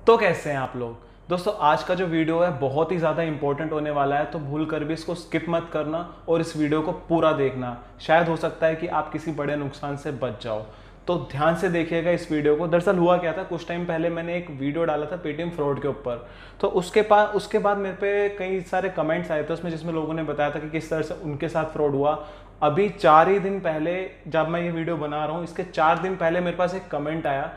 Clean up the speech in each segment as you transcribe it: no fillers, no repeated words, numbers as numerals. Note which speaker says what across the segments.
Speaker 1: तो कैसे हैं आप लोग। दोस्तों आज का जो वीडियो है बहुत ही ज़्यादा इंपॉर्टेंट होने वाला है, तो भूल कर भी इसको स्किप मत करना और इस वीडियो को पूरा देखना। शायद हो सकता है कि आप किसी बड़े नुकसान से बच जाओ, तो ध्यान से देखिएगा इस वीडियो को। दरअसल हुआ क्या था, कुछ टाइम पहले मैंने एक वीडियो डाला था पेटीएम फ्रॉड के ऊपर। तो उसके बाद मेरे पे कई सारे कमेंट्स आए थे उसमें, जिसमें लोगों ने बताया था कि किस तरह से उनके साथ फ्रॉड हुआ। अभी 4 ही दिन पहले, जब मैं ये वीडियो बना रहा हूँ इसके 4 दिन पहले मेरे पास एक कमेंट आया,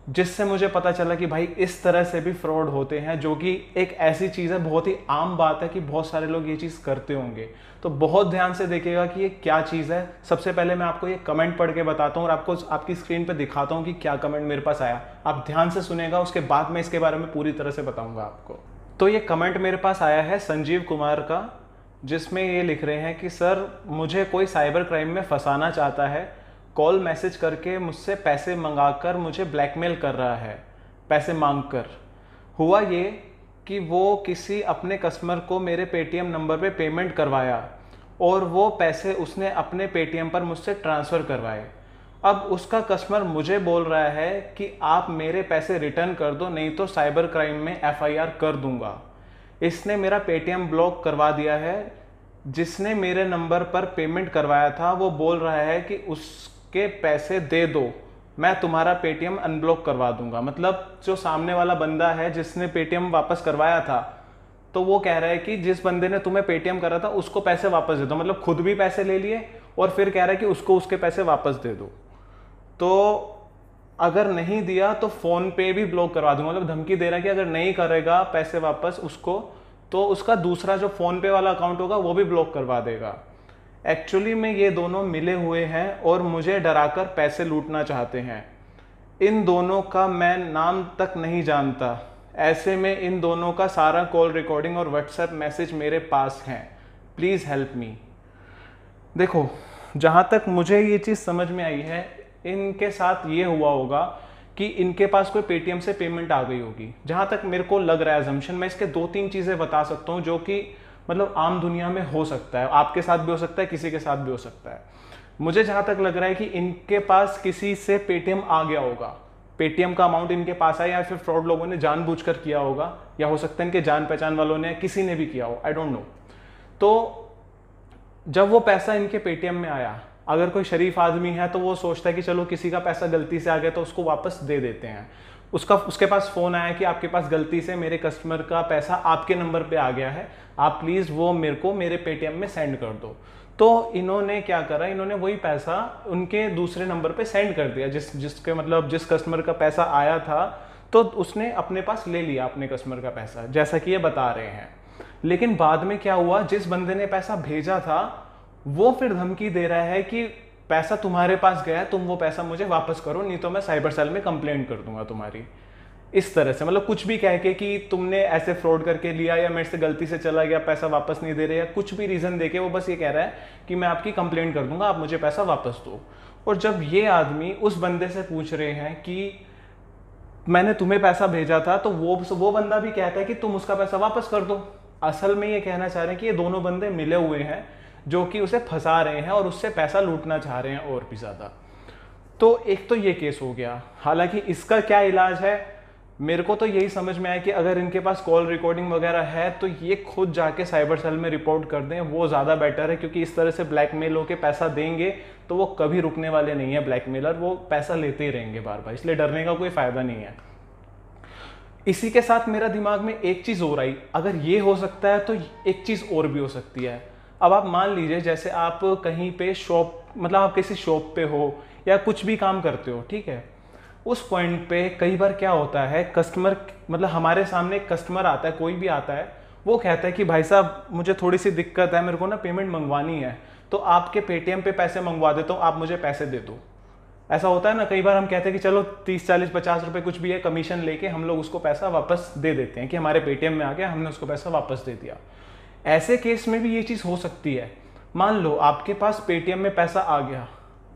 Speaker 1: जिससे मुझे पता चला कि भाई इस तरह से भी फ्रॉड होते हैं, जो कि एक ऐसी चीज़ है, बहुत ही आम बात है कि बहुत सारे लोग ये चीज़ करते होंगे। तो बहुत ध्यान से देखिएगा कि ये क्या चीज़ है। सबसे पहले मैं आपको ये कमेंट पढ़ के बताता हूँ और आपको आपकी स्क्रीन पे दिखाता हूँ कि क्या कमेंट मेरे पास आया। आप ध्यान से सुनेगा, उसके बाद मैं इसके बारे में पूरी तरह से बताऊँगा आपको। तो ये कमेंट मेरे पास आया है संजीव कुमार का, जिसमें ये लिख रहे हैं कि सर मुझे कोई साइबर क्राइम में फंसाना चाहता है, कॉल मैसेज करके मुझसे पैसे मंगाकर मुझे ब्लैकमेल कर रहा है, पैसे मांगकर। हुआ ये कि वो किसी अपने कस्टमर को मेरे पेटीएम नंबर पे पेमेंट करवाया और वो पैसे उसने अपने पेटीएम पर मुझसे ट्रांसफ़र करवाए। अब उसका कस्टमर मुझे बोल रहा है कि आप मेरे पैसे रिटर्न कर दो, नहीं तो साइबर क्राइम में एफआईआर कर दूंगा। इसने मेरा पेटीएम ब्लॉक करवा दिया है। जिसने मेरे नंबर पर पेमेंट करवाया था वो बोल रहा है कि उसके पैसे दे दो, मैं तुम्हारा पेटीएम अनब्लॉक करवा दूंगा। मतलब जो सामने वाला बंदा है जिसने पेटीएम वापस करवाया था, तो वो कह रहा है कि जिस बंदे ने तुम्हें पेटीएम करा था उसको पैसे वापस दे दो। मतलब खुद भी पैसे ले लिए और फिर कह रहा है कि उसको उसके पैसे वापस दे दो। तो अगर नहीं दिया तो फोन पे भी ब्लॉक करवा दूंगा। मतलब धमकी दे रहा है कि अगर नहीं करेगा पैसे वापस उसको, तो उसका दूसरा जो फोन पे वाला अकाउंट होगा वो भी ब्लॉक करवा देगा। एक्चुअली में ये दोनों मिले हुए हैं और मुझे डराकर पैसे लूटना चाहते हैं। इन दोनों का मैं नाम तक नहीं जानता, ऐसे में इन दोनों का सारा कॉल रिकॉर्डिंग और व्हाट्सएप मैसेज मेरे पास हैं, प्लीज़ हेल्प मी। देखो, जहाँ तक मुझे ये चीज़ समझ में आई है, इनके साथ ये हुआ होगा कि इनके पास कोई पेटीएम से पेमेंट आ गई होगी। जहाँ तक मेरे को लग रहा है अजम्पशन, मैं इसके 2-3 चीज़ें बता सकता हूँ जो कि मतलब आम दुनिया में हो सकता है, आपके साथ भी हो सकता है, किसी के साथ भी हो सकता है। मुझे जहाँ तक लग रहा है कि इनके पास किसी से पेटीएम आ गया होगा, पेटीएम का अमाउंट इनके पास आया, या फिर फ्रॉड लोगों ने जानबूझकर किया होगा, या हो सकता है इनके जान पहचान वालों ने, किसी ने भी किया हो, आई डोंट नो। तो जब वो पैसा इनके पेटीएम में आया, अगर कोई शरीफ आदमी है तो वो सोचता है कि चलो किसी का पैसा गलती से आ गया तो उसको वापस दे देते हैं। उसके पास फ़ोन आया कि आपके पास गलती से मेरे कस्टमर का पैसा आपके नंबर पे आ गया है, आप प्लीज़ वो मेरे को मेरे पेटीएम में सेंड कर दो। तो इन्होंने क्या करा, इन्होंने वही पैसा उनके दूसरे नंबर पे सेंड कर दिया, जिस कस्टमर का पैसा आया था, तो उसने अपने पास ले लिया अपने कस्टमर का पैसा, जैसा कि ये बता रहे हैं। लेकिन बाद में क्या हुआ, जिस बंदे ने पैसा भेजा था वो फिर धमकी दे रहा है कि पैसा तुम्हारे पास गया, तुम वो पैसा मुझे वापस करो, नहीं तो मैं साइबर सेल में कंप्लेंट कर दूंगा तुम्हारी। इस तरह से मतलब कुछ भी कह के कि तुमने ऐसे फ्रॉड करके लिया, या मेरे से गलती से चला गया, पैसा वापस नहीं दे रहे, या कुछ भी रीज़न देके वो बस ये कह रहा है कि मैं आपकी कंप्लेंट कर दूंगा, आप मुझे पैसा वापस दो। और जब ये आदमी उस बंदे से पूछ रहे हैं कि मैंने तुम्हें पैसा भेजा था, तो वो बंदा भी कहता है कि तुम उसका पैसा वापस कर दो। असल में ये कहना चाह रहे हैं कि ये दोनों बंदे मिले हुए हैं जो कि उसे फंसा रहे हैं और उससे पैसा लूटना चाह रहे हैं और भी ज़्यादा। तो एक तो ये केस हो गया। हालांकि इसका क्या इलाज है, मेरे को तो यही समझ में आया कि अगर इनके पास कॉल रिकॉर्डिंग वगैरह है तो ये खुद जाके साइबर सेल में रिपोर्ट कर दें, वो ज़्यादा बेटर है। क्योंकि इस तरह से ब्लैकमेल होकर पैसा देंगे तो वो कभी रुकने वाले नहीं है ब्लैकमेलर, वो पैसा लेते ही रहेंगे बार बार, इसलिए डरने का कोई फ़ायदा नहीं है। इसी के साथ मेरा दिमाग में एक चीज़ और आई, अगर ये हो सकता है तो एक चीज़ और भी हो सकती है। अब आप मान लीजिए जैसे आप कहीं पे शॉप, मतलब आप किसी शॉप पे हो या कुछ भी काम करते हो, ठीक है, उस पॉइंट पे कई बार क्या होता है, कस्टमर, मतलब हमारे सामने एक कस्टमर आता है, कोई भी आता है, वो कहता है कि भाई साहब मुझे थोड़ी सी दिक्कत है, मेरे को ना पेमेंट मंगवानी है, तो आपके पेटीएम पे पैसे मंगवा देता हूँ, आप मुझे पैसे दे दो। ऐसा होता है ना, कई बार हम कहते हैं कि चलो 30-40-50 रुपए कुछ भी है, कमीशन लेके हम लोग उसको पैसा वापस दे देते हैं कि हमारे पेटीएम में आ गया, हमने उसको पैसा वापस दे दिया। ऐसे केस में भी ये चीज़ हो सकती है। मान लो आपके पास पेटीएम में पैसा आ गया,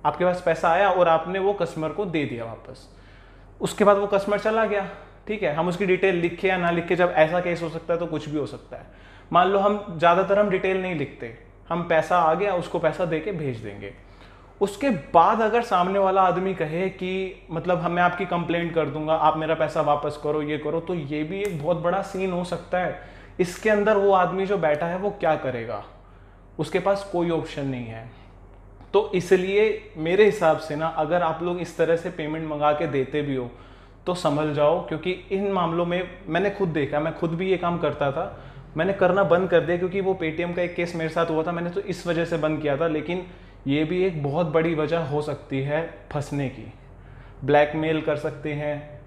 Speaker 1: आपके पास पैसा आया और आपने वो कस्टमर को दे दिया वापस। उसके बाद वो कस्टमर चला गया, ठीक है, हम उसकी डिटेल लिखे या ना लिखे, जब ऐसा केस हो सकता है तो कुछ भी हो सकता है। मान लो ज़्यादातर हम डिटेल नहीं लिखते, हम पैसा आ गया उसको पैसा दे के भेज देंगे। उसके बाद अगर सामने वाला आदमी कहे कि मतलब मैं आपकी कंप्लेंट कर दूंगा, आप मेरा पैसा वापस करो, ये करो, तो ये भी एक बहुत बड़ा सीन हो सकता है। इसके अंदर वो आदमी जो बैठा है वो क्या करेगा, उसके पास कोई ऑप्शन नहीं है। तो इसलिए मेरे हिसाब से ना, अगर आप लोग इस तरह से पेमेंट मंगा के देते भी हो तो संभल जाओ, क्योंकि इन मामलों में मैंने खुद देखा, मैं खुद भी ये काम करता था, मैंने करना बंद कर दिया क्योंकि वो पेटीएम का एक केस मेरे साथ हुआ था, मैंने तो इस वजह से बंद किया था। लेकिन ये भी एक बहुत बड़ी वजह हो सकती है फंसने की। ब्लैकमेल कर सकते हैं,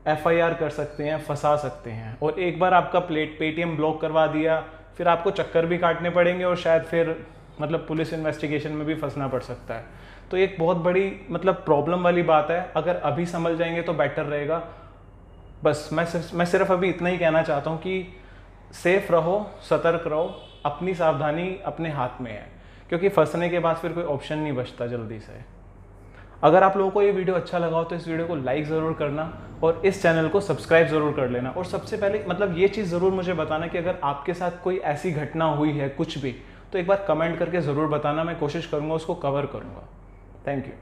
Speaker 1: एफआईआर कर सकते हैं, फंसा सकते हैं, और एक बार आपका पेटीएम ब्लॉक करवा दिया फिर आपको चक्कर भी काटने पड़ेंगे और शायद फिर मतलब पुलिस इन्वेस्टिगेशन में भी फंसना पड़ सकता है। तो एक बहुत बड़ी मतलब प्रॉब्लम वाली बात है। अगर अभी समझ जाएंगे तो बेटर रहेगा। बस मैं सिर्फ अभी इतना ही कहना चाहता हूँ कि सेफ रहो, सतर्क रहो, अपनी सावधानी अपने हाथ में है, क्योंकि फंसने के बाद फिर कोई ऑप्शन नहीं बचता जल्दी से। अगर आप लोगों को ये वीडियो अच्छा लगा हो तो इस वीडियो को लाइक ज़रूर करना और इस चैनल को सब्सक्राइब ज़रूर कर लेना। और सबसे पहले मतलब ये चीज़ ज़रूर मुझे बताना कि अगर आपके साथ कोई ऐसी घटना हुई है कुछ भी, तो एक बार कमेंट करके ज़रूर बताना, मैं कोशिश करूँगा उसको कवर करूँगा। Thank you.